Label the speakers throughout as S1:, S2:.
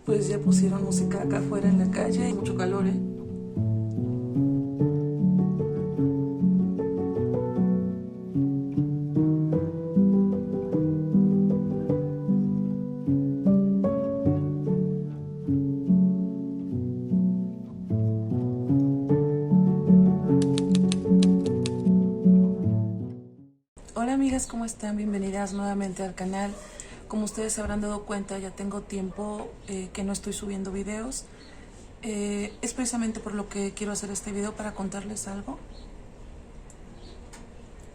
S1: Pues ya pusieron música acá afuera en la calle, hay mucho calor, ¿eh? Hola amigas, ¿cómo están? Bienvenidas nuevamente al canal. Como ustedes se habrán dado cuenta, ya tengo tiempo que no estoy subiendo videos. Es precisamente por lo que quiero hacer este video, para contarles algo.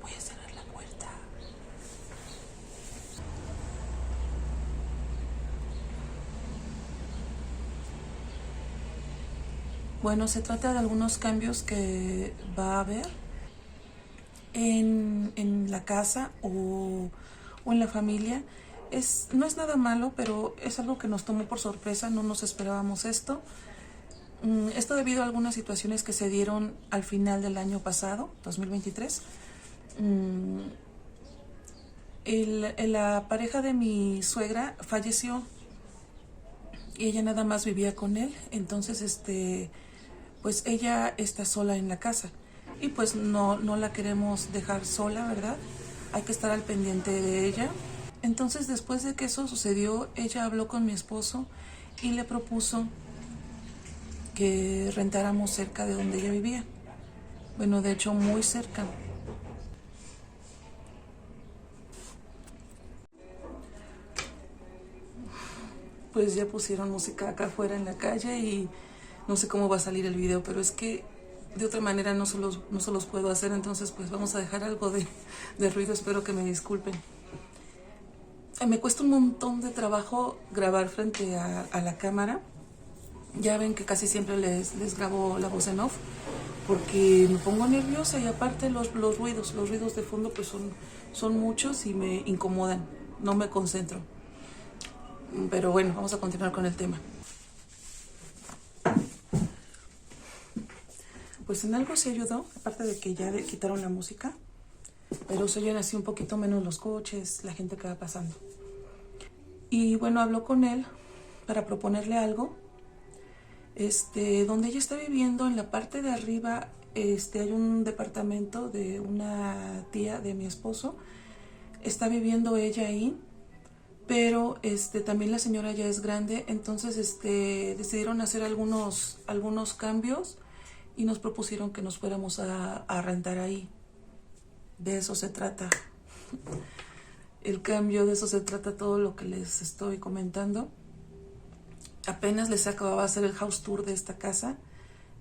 S1: Voy a cerrar la puerta. Bueno, se trata de algunos cambios que va a haber en la casa o en la familia. No es nada malo, pero es algo que nos tomó por sorpresa, no nos esperábamos esto. Esto debido a algunas situaciones que se dieron al final del año pasado, 2023. La pareja de mi suegra falleció y ella nada más vivía con él. Entonces, pues ella está sola en la casa y pues no la queremos dejar sola, ¿verdad? Hay que estar al pendiente de ella. Entonces, después de que eso sucedió, ella habló con mi esposo y le propuso que rentáramos cerca de donde ella vivía. Bueno, de hecho, muy cerca. Pues ya pusieron música acá afuera en la calle y no sé cómo va a salir el video, pero es que de otra manera no se los puedo hacer. Entonces pues vamos a dejar algo de ruido, espero que me disculpen. Me cuesta un montón de trabajo grabar frente a la cámara. Ya ven que casi siempre les grabo la voz en off, porque me pongo nerviosa y aparte los ruidos de fondo pues son muchos y me incomodan, no me concentro. Pero bueno, vamos a continuar con el tema. Pues en algo se ayudó, aparte de que ya le quitaron la música, pero se oyen así un poquito menos los coches, la gente que va pasando. Y bueno, habló con él para proponerle algo. Donde ella está viviendo, en la parte de arriba, hay un departamento de una tía de mi esposo. Está viviendo ella ahí, pero también la señora ya es grande. Entonces decidieron hacer algunos cambios y nos propusieron que nos fuéramos a rentar ahí. De eso se trata el cambio, de eso se trata todo lo que les estoy comentando. Apenas les acababa de hacer el house tour de esta casa.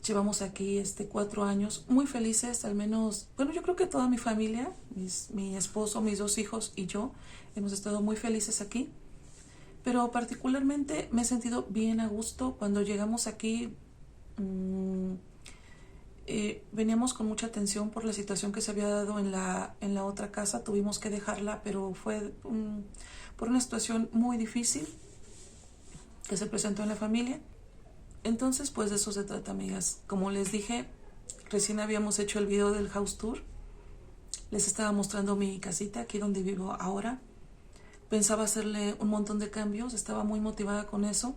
S1: Llevamos aquí 4 años muy felices, al menos, bueno, yo creo que toda mi familia, mi esposo, mis 2 hijos y yo, hemos estado muy felices aquí. Pero particularmente me he sentido bien a gusto. Cuando llegamos aquí, veníamos con mucha tensión por la situación que se había dado en la otra casa. Tuvimos que dejarla, pero fue por una situación muy difícil que se presentó en la familia. Entonces pues de eso se trata, amigas. Como les dije, recién habíamos hecho el video del house tour. Les estaba mostrando mi casita aquí donde vivo ahora. Pensaba hacerle un montón de cambios, estaba muy motivada con eso.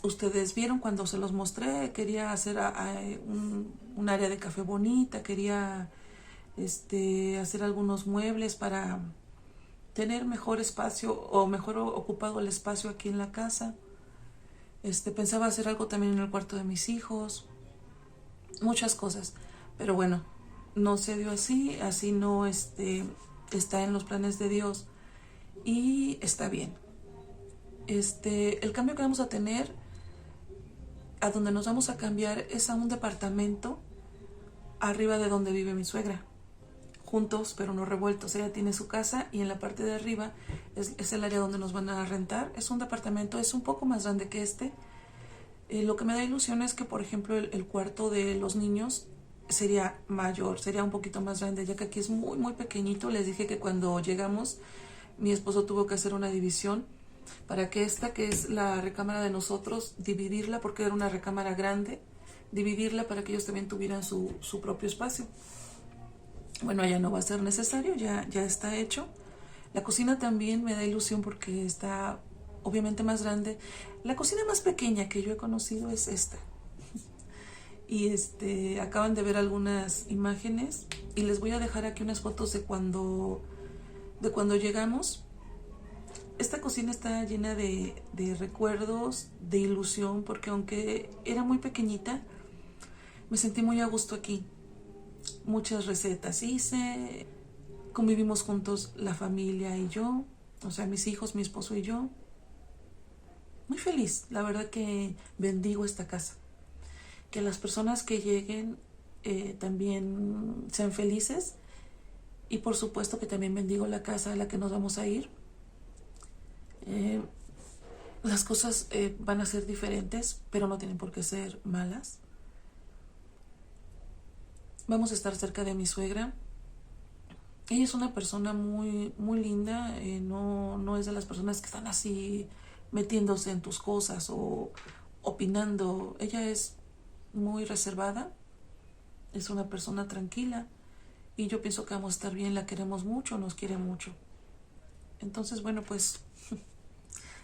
S1: Ustedes vieron cuando se los mostré, quería hacer un área de café bonita, quería hacer algunos muebles para tener mejor espacio o mejor ocupado el espacio aquí en la casa. Pensaba hacer algo también en el cuarto de mis hijos, muchas cosas, pero bueno, no se dio así no está en los planes de Dios y está bien. El cambio que vamos a tener, a donde nos vamos a cambiar, es a un departamento arriba de donde vive mi suegra. Juntos pero no revueltos. Ella tiene su casa y en la parte de arriba es el área donde nos van a rentar. Es un departamento, es un poco más grande que lo que me da ilusión es que, por ejemplo, el cuarto de los niños sería mayor, sería un poquito más grande, ya que aquí es muy muy pequeñito. Les dije que cuando llegamos mi esposo tuvo que hacer una división para que que es la recámara de nosotros, dividirla, porque era una recámara grande, dividirla para que ellos también tuvieran su propio espacio. Bueno, ya no va a ser necesario, ya está hecho. La cocina también me da ilusión porque está obviamente más grande. La cocina más pequeña que yo he conocido es esta. Y acaban de ver algunas imágenes y les voy a dejar aquí unas fotos de cuando llegamos. Esta cocina está llena de recuerdos, de ilusión, porque aunque era muy pequeñita, me sentí muy a gusto aquí. Muchas recetas hice, convivimos juntos la familia y yo, o sea, mis hijos, mi esposo y yo. Muy feliz, la verdad que bendigo esta casa. Que las personas que lleguen también sean felices, y por supuesto que también bendigo la casa a la que nos vamos a ir. Las cosas van a ser diferentes, pero no tienen por qué ser malas. Vamos a estar cerca de mi suegra. Ella es una persona muy, muy linda, no es de las personas que están así metiéndose en tus cosas o opinando. Ella es muy reservada, es una persona tranquila y yo pienso que vamos a estar bien, la queremos mucho, nos quiere mucho. Entonces, bueno, pues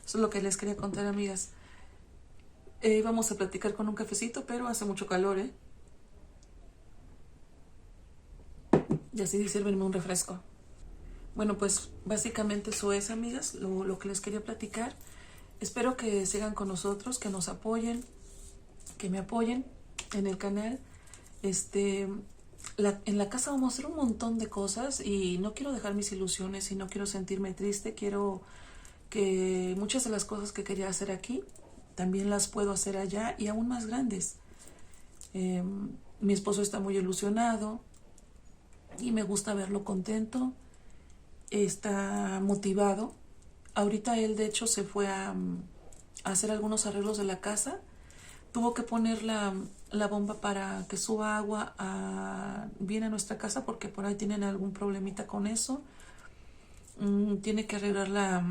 S1: eso es lo que les quería contar, amigas. Vamos a platicar con un cafecito, pero hace mucho calor, y así sírvenme un refresco. Bueno, pues básicamente eso es, amigas, lo que les quería platicar. Espero que sigan con nosotros, que nos apoyen, que me apoyen en el canal. En la casa vamos a hacer un montón de cosas y no quiero dejar mis ilusiones y no quiero sentirme triste. Quiero que muchas de las cosas que quería hacer aquí también las puedo hacer allá y aún más grandes. Mi esposo está muy ilusionado y me gusta verlo contento, está motivado. Ahorita él de hecho se fue a hacer algunos arreglos de la casa. Tuvo que poner la bomba para que suba agua bien a nuestra casa porque por ahí tienen algún problemita con eso. Tiene que arreglar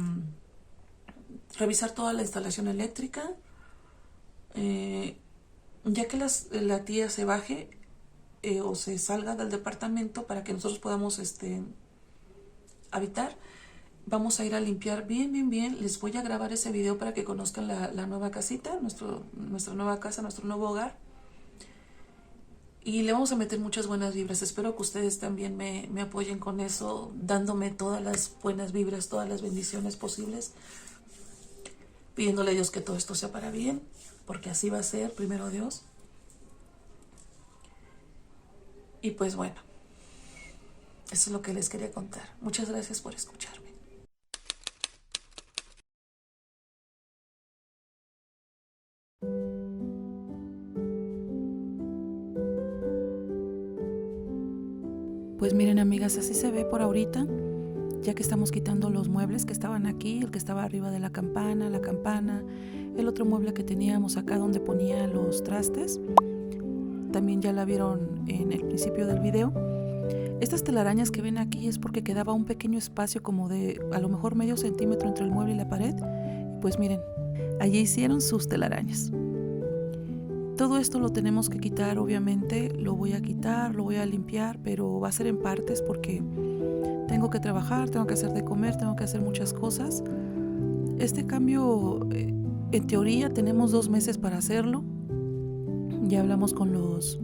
S1: revisar toda la instalación eléctrica. Ya que la tía se baje o se salga del departamento para que nosotros podamos habitar, vamos a ir a limpiar bien. Les voy a grabar ese video para que conozcan la nueva casita, nuestra nueva casa, nuestro nuevo hogar. Y le vamos a meter muchas buenas vibras. Espero que ustedes también me apoyen con eso, dándome todas las buenas vibras, todas las bendiciones posibles, pidiéndole a Dios que todo esto sea para bien, porque así va a ser, primero Dios. Y pues bueno, eso es lo que les quería contar. Muchas gracias por escucharme. Pues miren, amigas, así se ve por ahorita, ya que estamos quitando los muebles que estaban aquí, el que estaba arriba de la campana, el otro mueble que teníamos acá donde ponía los trastes. También ya la vieron en el principio del video. Estas telarañas que ven aquí es porque quedaba un pequeño espacio como de a lo mejor medio centímetro entre el mueble y la pared. Pues miren, allí hicieron sus telarañas. Todo esto lo tenemos que quitar, obviamente. Lo voy a quitar, lo voy a limpiar, pero va a ser en partes porque tengo que trabajar, tengo que hacer de comer, tengo que hacer muchas cosas. Este cambio, en teoría, tenemos 2 meses para hacerlo. Ya hablamos con los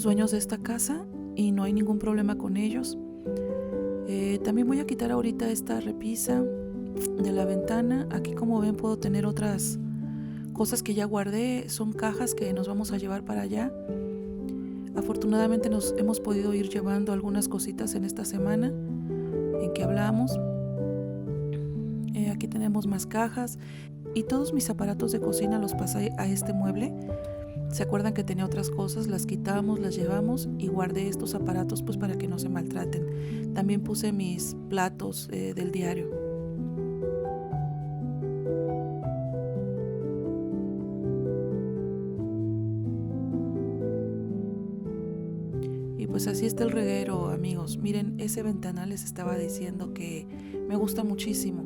S1: dueños de esta casa y no hay ningún problema con ellos. También voy a quitar ahorita esta repisa de la ventana. Aquí, como ven, puedo tener otras cosas que ya guardé. Son cajas que nos vamos a llevar para allá. Afortunadamente nos hemos podido ir llevando algunas cositas en esta semana en que hablamos. Aquí tenemos más cajas y todos mis aparatos de cocina los pasé a este mueble. ¿Se acuerdan que tenía otras cosas? Las quitamos, las llevamos y guardé estos aparatos pues para que no se maltraten. También puse mis platos del diario. Y pues así está el reguero, amigos. Miren, ese ventanal les estaba diciendo que me gusta muchísimo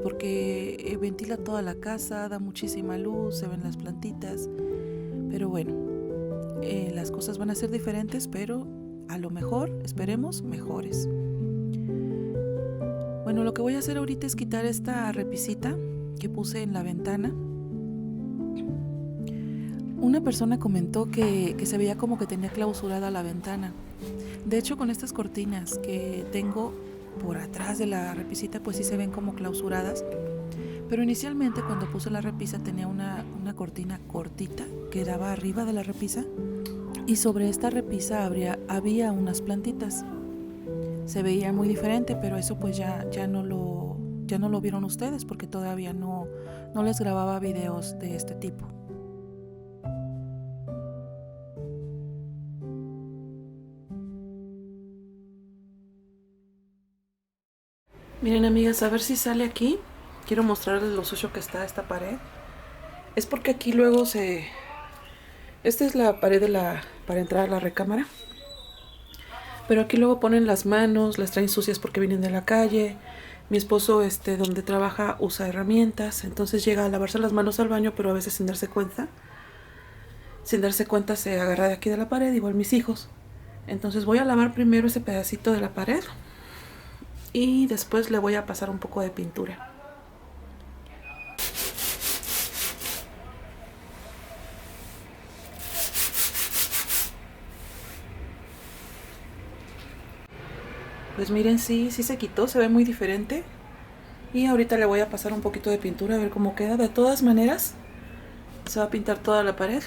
S1: porque ventila toda la casa, da muchísima luz, se ven las plantitas. Pero bueno, las cosas van a ser diferentes, pero a lo mejor, esperemos, mejores. Bueno, lo que voy a hacer ahorita es quitar esta repisita que puse en la ventana. Una persona comentó que se veía como que tenía clausurada la ventana. De hecho, con estas cortinas que tengo por atrás de la repisita, pues sí se ven como clausuradas. Pero inicialmente cuando puse la repisa tenía una cortina cortita que daba arriba de la repisa, y sobre esta repisa había unas plantitas. Se veía muy diferente, pero eso pues ya no lo vieron ustedes porque todavía no les grababa videos de este tipo. Miren, amigas, a ver si sale aquí. Quiero mostrarles lo sucio que está esta pared. Es porque aquí luego esta es la pared para entrar a la recámara. Pero aquí luego ponen las manos, las traen sucias porque vienen de la calle. Mi esposo, donde trabaja, usa herramientas. Entonces llega a lavarse las manos al baño, pero a veces sin darse cuenta. Sin darse cuenta se agarra de aquí de la pared, igual mis hijos. Entonces voy a lavar primero ese pedacito de la pared. Y después le voy a pasar un poco de pintura. Pues miren, sí se quitó, se ve muy diferente. Y ahorita le voy a pasar un poquito de pintura a ver cómo queda. De todas maneras, se va a pintar toda la pared.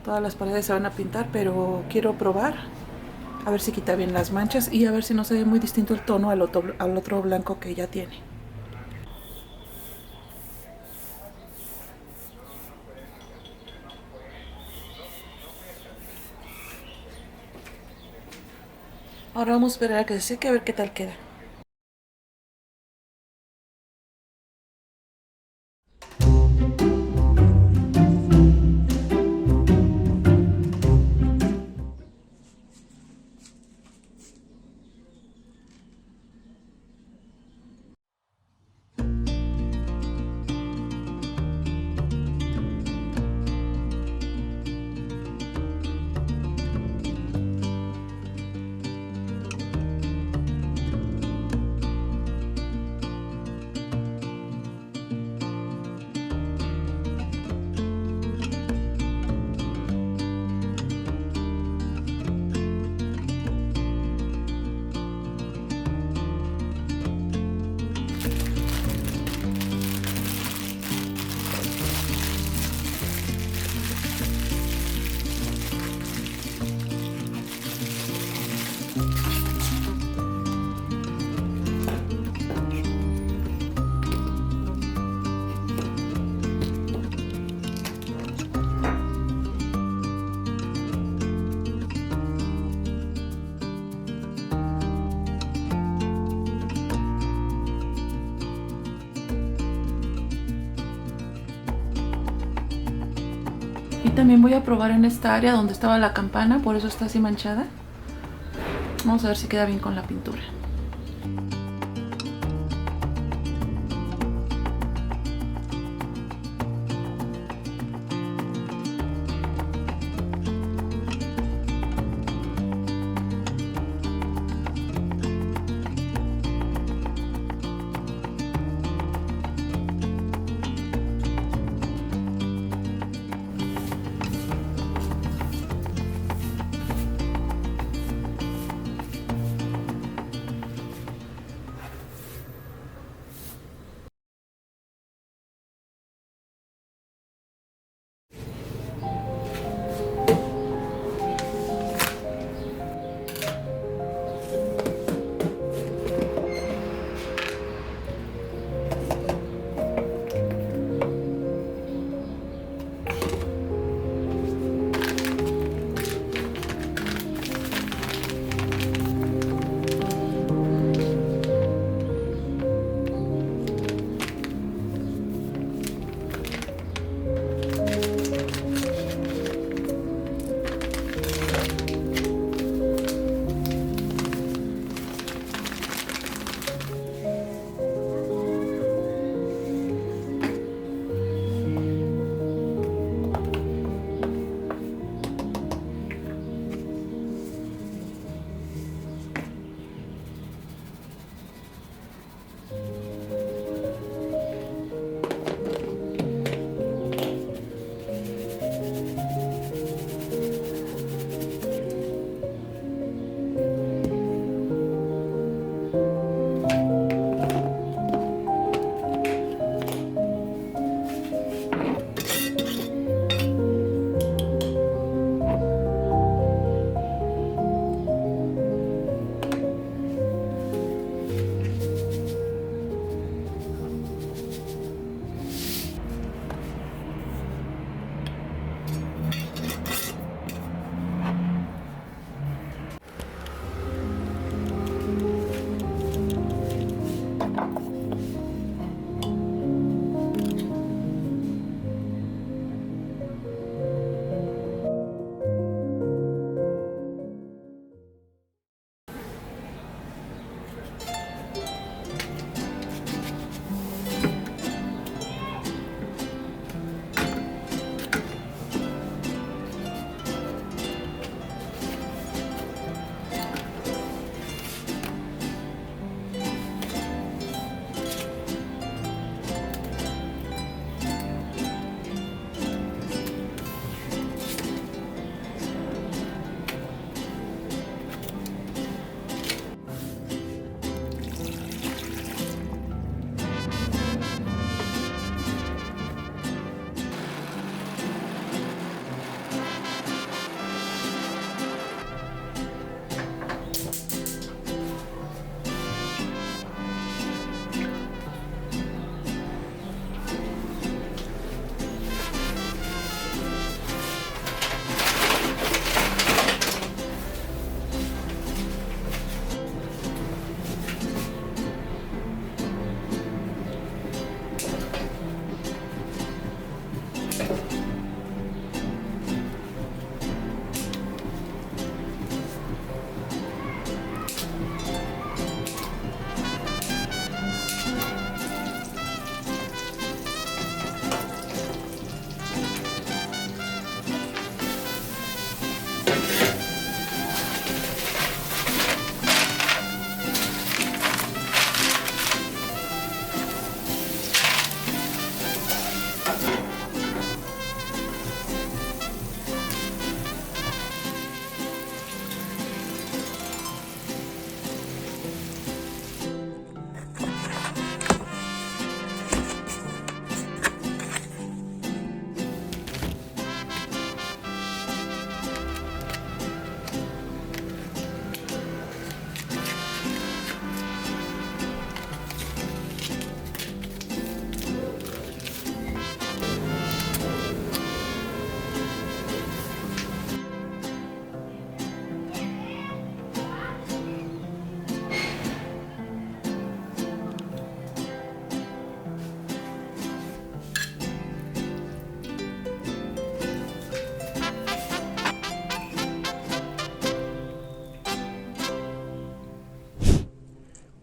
S1: Todas las paredes se van a pintar, pero quiero probar. A ver si quita bien las manchas y a ver si no se ve muy distinto el tono al otro blanco que ya tiene. Ahora vamos a esperar a que se seque a ver qué tal queda. Y también voy a probar en esta área donde estaba la campana, por eso está así manchada. Vamos a ver si queda bien con la pintura.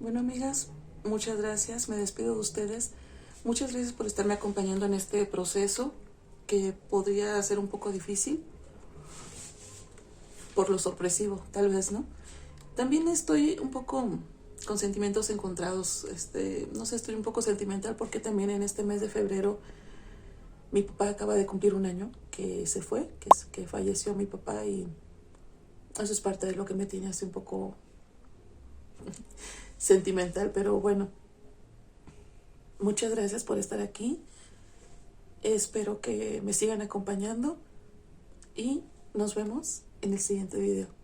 S1: Bueno, amigas, muchas gracias, me despido de ustedes. Muchas gracias por estarme acompañando en este proceso que podría ser un poco difícil por lo sorpresivo, tal vez, ¿no? También estoy un poco con sentimientos encontrados, no sé, estoy un poco sentimental porque también en este mes de febrero mi papá acaba de cumplir un año que se fue, que falleció mi papá, y eso es parte de lo que me tiene así un poco sentimental, pero bueno, muchas gracias por estar aquí. Espero que me sigan acompañando y nos vemos en el siguiente video.